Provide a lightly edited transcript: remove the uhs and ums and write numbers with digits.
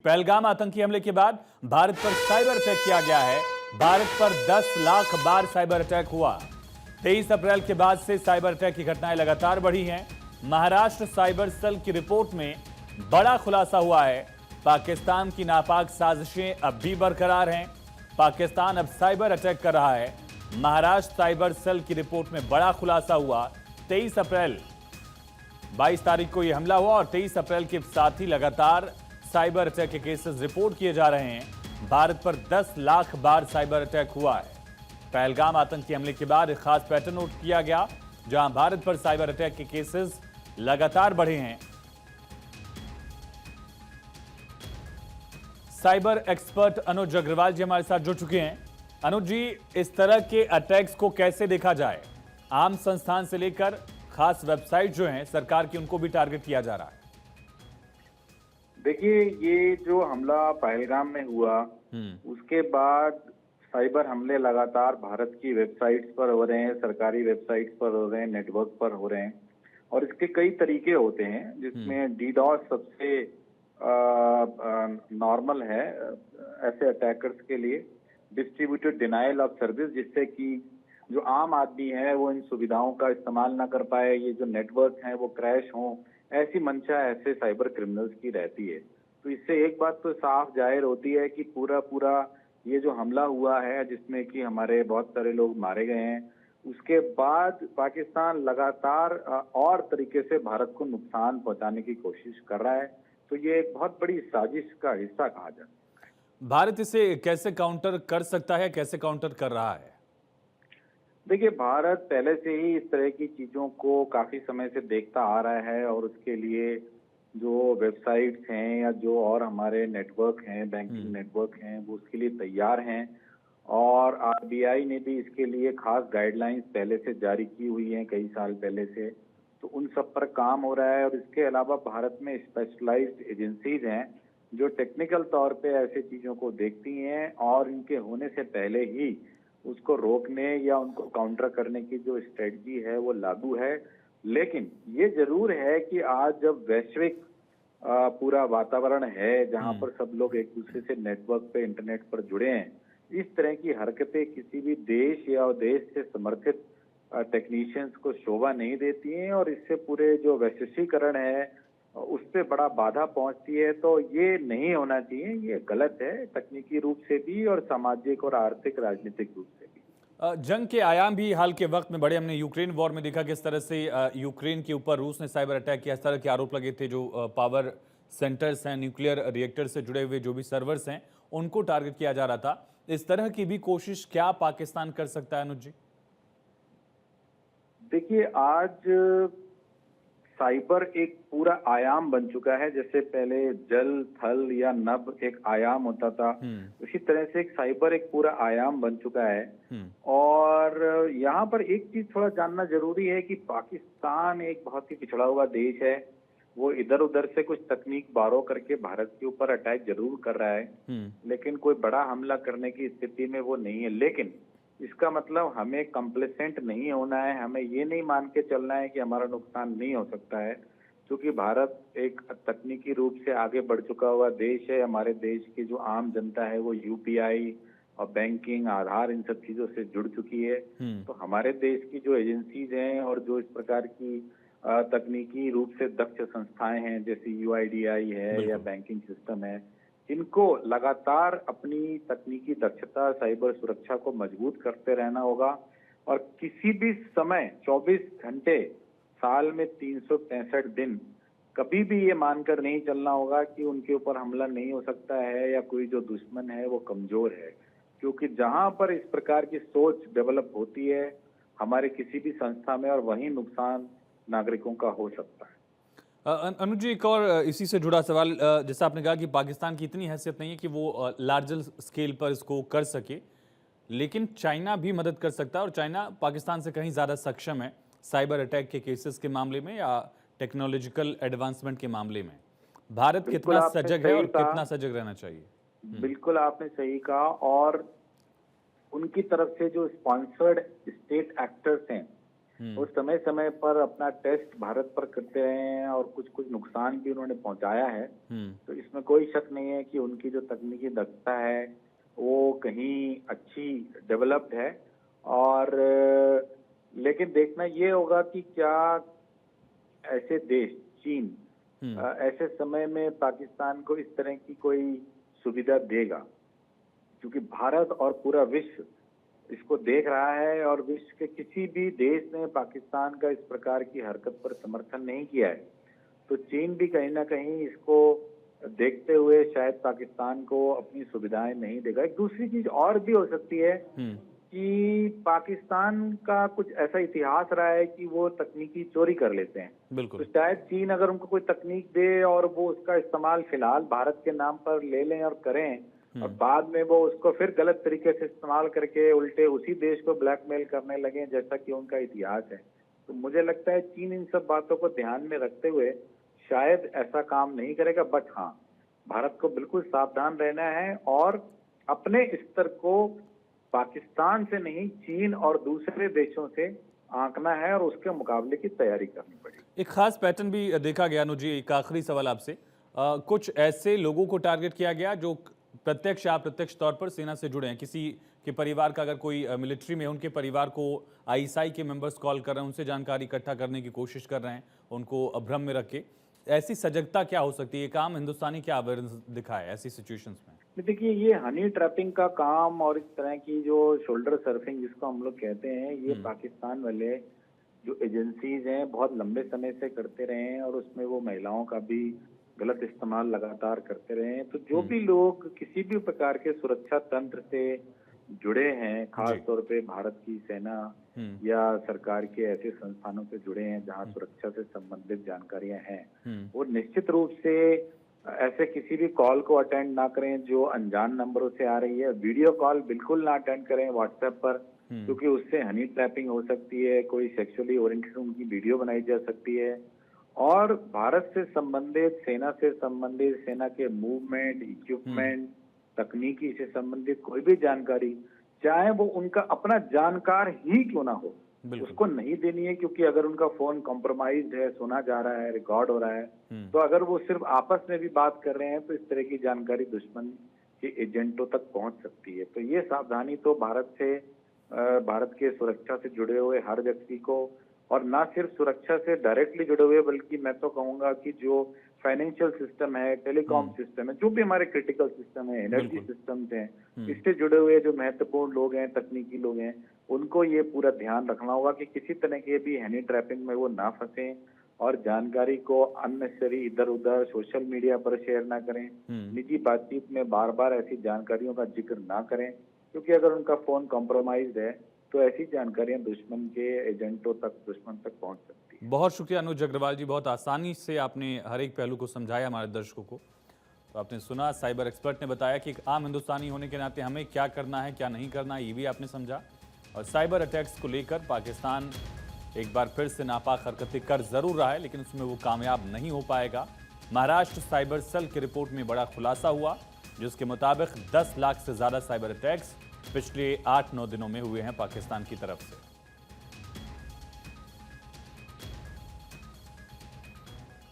पहलगाम आतंकी हमले के बाद भारत पर साइबर अटैक किया गया है। भारत पर 10 लाख बार साइबर अटैक हुआ। 23 अप्रैल के बाद से साइबर अटैक की घटनाएं लगातार बढ़ी हैं। महाराष्ट्र साइबर सेल की रिपोर्ट में बड़ा खुलासा हुआ है। पाकिस्तान की नापाक साजिशें अब भी बरकरार हैं। पाकिस्तान अब साइबर अटैक कर रहा है। महाराष्ट्र साइबर सेल की रिपोर्ट में बड़ा खुलासा हुआ। 23 अप्रैल 22 तारीख को यह हमला हुआ और 23 अप्रैल के साथ ही लगातार साइबर अटैक के केसेस रिपोर्ट किए जा रहे हैं। भारत पर 10 लाख बार साइबर अटैक हुआ है। पहलगाम आतंकी हमले के बाद एक खास पैटर्न नोट किया गया, जहां भारत पर साइबर अटैक के केसेस लगातार बढ़े हैं। साइबर एक्सपर्ट अनुज अग्रवाल जी हमारे साथ जुड़ चुके हैं। अनुज जी, इस तरह के अटैक्स को कैसे देखा जाए? आम संस्थान से लेकर खास वेबसाइट जो हैं सरकार की, उनको भी टारगेट किया जा रहा है। देखिए, ये जो हमला पहलगाम में हुआ उसके बाद साइबर हमले लगातार भारत की वेबसाइट्स पर हो रहे हैं, सरकारी वेबसाइट्स पर हो रहे हैं, नेटवर्क पर हो रहे हैं और इसके कई तरीके होते हैं, जिसमें डीडॉस सबसे नॉर्मल है ऐसे अटैकर्स के लिए। डिस्ट्रीब्यूटेड डिनायल ऑफ सर्विस, जिससे कि जो आम आदमी है वो इन सुविधाओं का इस्तेमाल ना कर पाए, ये जो नेटवर्क हैं वो क्रैश हों, ऐसी मंशा ऐसे साइबर क्रिमिनल्स की रहती है। तो इससे एक बात तो साफ जाहिर होती है कि पूरा ये जो हमला हुआ है, जिसमें कि हमारे बहुत सारे लोग मारे गए हैं, उसके बाद पाकिस्तान लगातार और तरीके से भारत को नुकसान पहुंचाने की कोशिश कर रहा है। तो ये एक बहुत बड़ी साजिश का हिस्सा कहा जाए। भारत इसे कैसे काउंटर कर सकता है, कैसे काउंटर कर रहा है? देखिए, भारत पहले से ही इस तरह की चीजों को काफी समय से देखता आ रहा है और उसके लिए जो वेबसाइट्स हैं या जो और हमारे नेटवर्क हैं, बैंकिंग नेटवर्क हैं, वो उसके लिए तैयार हैं। और आरबीआई ने भी इसके लिए खास गाइडलाइंस पहले से जारी की हुई हैं, कई साल पहले से। तो उन सब पर काम हो रहा है और इसके अलावा भारत में स्पेशलाइज्ड एजेंसीज हैं जो टेक्निकल तौर पे ऐसी चीजों को देखती हैं और इनके होने से पहले ही उसको रोकने या उनको काउंटर करने की जो स्ट्रेटजी है वो लागू है। लेकिन ये जरूर है कि आज जब वैश्विक पूरा वातावरण है, जहां पर सब लोग एक दूसरे से नेटवर्क पे, इंटरनेट पर जुड़े हैं, इस तरह की हरकतें किसी भी देश या देश से समर्थित टेक्नीशियंस को शोभा नहीं देती हैं और इससे पूरे जो वैश्वीकरण है उस पर बड़ा बाधा पहुंचती है। तो ये नहीं होना चाहिए, ये गलत है, तकनीकी रूप से भी और सामाजिक और आर्थिक राजनीतिक रूप से भी। जंग के आयाम भी हाल के वक्त में बड़े। हमने यूक्रेन वॉर में देखा किस तरह से यूक्रेन के ऊपर रूस ने साइबर अटैक किया। इस तरह के आरोप लगे थे। जो पावर सेंटर्स हैं, न्यूक्लियर रिएक्टर से जुड़े हुए जो भी सर्वर्स हैं, उनको टारगेट किया जा रहा था। इस तरह की भी कोशिश क्या पाकिस्तान कर सकता है, अनुज जी? देखिए, आज साइबर एक पूरा आयाम बन चुका है। जैसे पहले जल, थल या नभ एक आयाम होता था, उसी तरह से एक साइबर एक पूरा आयाम बन चुका है। और यहाँ पर एक चीज थोड़ा जानना जरूरी है कि पाकिस्तान एक बहुत ही पिछड़ा हुआ देश है। वो इधर उधर से कुछ तकनीक बारो करके भारत के ऊपर अटैक जरूर कर रहा है, लेकिन कोई बड़ा हमला करने की स्थिति में वो नहीं है। लेकिन इसका मतलब हमें कंप्लेसेंट नहीं होना है, हमें ये नहीं मान के चलना है कि हमारा नुकसान नहीं हो सकता है, क्योंकि भारत एक तकनीकी रूप से आगे बढ़ चुका हुआ देश है। हमारे देश की जो आम जनता है वो यूपीआई और बैंकिंग, आधार, इन सब चीजों से जुड़ चुकी है। तो हमारे देश की जो एजेंसीज हैं और जो इस प्रकार की तकनीकी रूप से दक्ष संस्थाएं हैं, जैसे यूआईडीआई है या बैंकिंग सिस्टम है, इनको लगातार अपनी तकनीकी दक्षता, साइबर सुरक्षा को मजबूत करते रहना होगा। और किसी भी समय 24 घंटे साल में 365 दिन कभी भी ये मानकर नहीं चलना होगा कि उनके ऊपर हमला नहीं हो सकता है या कोई जो दुश्मन है वो कमजोर है। क्योंकि जहां पर इस प्रकार की सोच डेवलप होती है हमारे किसी भी संस्था में, और वहीं नुकसान नागरिकों का हो सकता है। अनुज जी, एक और इसी से जुड़ा सवाल। जैसा आपने कहा कि पाकिस्तान की इतनी हैसियत नहीं है कि वो लार्जर स्केल पर इसको कर सके, लेकिन चाइना भी मदद कर सकता है और चाइना पाकिस्तान से कहीं ज़्यादा सक्षम है साइबर अटैक के केसेस के मामले में या टेक्नोलॉजिकल एडवांसमेंट के मामले में। भारत कितना सजग है और कितना सजग रहना चाहिए? बिल्कुल आपने सही कहा। और उनकी तरफ से जो स्पॉन्सर्ड स्टेट एक्टर्स हैं, वो समय समय पर अपना टेस्ट भारत पर करते रहे हैं और कुछ कुछ नुकसान भी उन्होंने पहुंचाया है। तो इसमें कोई शक नहीं है कि उनकी जो तकनीकी दक्षता है वो कहीं अच्छी डेवलप्ड है। और लेकिन देखना ये होगा कि क्या ऐसे देश चीन ऐसे समय में पाकिस्तान को इस तरह की कोई सुविधा देगा, क्योंकि भारत और पूरा विश्व इसको देख रहा है और विश्व के किसी भी देश ने पाकिस्तान का इस प्रकार की हरकत पर समर्थन नहीं किया है। तो चीन भी कहीं ना कहीं इसको देखते हुए शायद पाकिस्तान को अपनी सुविधाएं नहीं देगा। एक दूसरी चीज और भी हो सकती है कि पाकिस्तान का कुछ ऐसा इतिहास रहा है कि वो तकनीकी चोरी कर लेते हैं। बिल्कुल। तो शायद चीन अगर उनको कोई तकनीक दे और वो उसका इस्तेमाल फिलहाल भारत के नाम पर ले लें और करें और बाद में वो उसको फिर गलत तरीके से इस्तेमाल करके उल्टे उसी देश को ब्लैकमेल करने लगे, जैसा कि उनका इतिहास है। तो मुझे लगता है चीन इन सब बातों को ध्यान में रखते हुए शायद ऐसा काम नहीं करेगा। बट हाँ, भारत को बिल्कुल सावधान रहना है और अपने स्तर को पाकिस्तान से नहीं, चीन और दूसरे देशों से आंकना है और उसके मुकाबले की तैयारी करनी पड़ेगी। एक खास पैटर्न भी देखा गया अनुज जी। एक आखिरी सवाल आपसे, कुछ ऐसे लोगों को टारगेट किया गया जो प्रत्यक्ष या अप्रत्यक्ष तौर पर सेना से जुड़े हैं। किसी के परिवार का अगर कोई मिलिट्री में, उनके परिवार को आईएसआई के मेंबर्स कॉल कर रहे हैं, उनसे जानकारी इकट्ठा करने की कोशिश कर रहे हैं, उनको अभ्रम में रख के। ऐसी सजगता क्या हो सकती है? एक आम हिंदुस्तानी क्या अवेयरनेस दिखाए ऐसी सिचुएशंस में? देखिए, ये हनी ट्रैपिंग का काम और इस तरह की जो शोल्डर सर्फिंग जिसको हम लोग कहते हैं, ये पाकिस्तान वाले जो एजेंसीज हैं बहुत लंबे समय से करते रहे हैं और उसमें वो महिलाओं का भी गलत इस्तेमाल लगातार करते रहे हैं। तो जो भी लोग किसी भी प्रकार के सुरक्षा तंत्र से जुड़े हैं, खास तौर पे भारत की सेना या सरकार के ऐसे संस्थानों से जुड़े हैं जहां सुरक्षा से संबंधित जानकारियां हैं, वो निश्चित रूप से ऐसे किसी भी कॉल को अटेंड ना करें जो अनजान नंबरों से आ रही है। वीडियो कॉल बिल्कुल ना अटेंड करें व्हाट्सएप पर, क्योंकि उससे हनी ट्रैपिंग हो सकती है, कोई सेक्सुअली ओरिएंटेड उनकी वीडियो बनाई जा सकती है। और भारत से संबंधित, सेना से संबंधित, सेना के मूवमेंट, इक्विपमेंट, तकनीकी से संबंधित कोई भी जानकारी, चाहे वो उनका अपना जानकार ही क्यों ना हो, उसको नहीं देनी है। क्योंकि अगर उनका फोन कॉम्प्रोमाइज्ड है, सुना जा रहा है, रिकॉर्ड हो रहा है, तो अगर वो सिर्फ आपस में भी बात कर रहे हैं तो इस तरह की जानकारी दुश्मन के एजेंटों तक पहुंच सकती है। तो ये सावधानी तो भारत के सुरक्षा से जुड़े हुए हर व्यक्ति को, और ना सिर्फ सुरक्षा से डायरेक्टली जुड़े हुए, बल्कि मैं तो कहूंगा कि जो फाइनेंशियल सिस्टम है, टेलीकॉम सिस्टम है, जो भी हमारे क्रिटिकल सिस्टम है, एनर्जी सिस्टम्स हैं, इससे जुड़े हुए जो महत्वपूर्ण लोग हैं, तकनीकी लोग हैं, उनको ये पूरा ध्यान रखना होगा कि किसी तरह के भी हनी ट्रैपिंग में वो ना फंसे और जानकारी को अननेसेसरी इधर उधर सोशल मीडिया पर शेयर ना करें, निजी बातचीत में बार बार ऐसी जानकारियों का जिक्र ना करें, क्योंकि अगर उनका फोन कॉम्प्रोमाइज्ड है तो ऐसी जानकारियां दुश्मन के एजेंटों तक, दुश्मन तक पहुंच सकती है। बहुत शुक्रिया अनुज अग्रवाल जी, बहुत आसानी से आपने हर एक पहलू को समझाया हमारे दर्शकों को। तो आपने सुना, साइबर एक्सपर्ट ने बताया कि एक आम हिंदुस्तानी होने के नाते हमें क्या करना है, क्या नहीं करना है, ये भी आपने समझा। और साइबर अटैक्स को लेकर पाकिस्तान एक बार फिर से नापाक हरकतें कर जरूर रहा है, लेकिन उसमें वो कामयाब नहीं हो पाएगा। महाराष्ट्र साइबर सेल की रिपोर्ट में बड़ा खुलासा हुआ, जिसके मुताबिक 10 लाख से ज्यादा साइबर अटैक्स पिछले 8-9 दिनों में हुए हैं पाकिस्तान की तरफ से।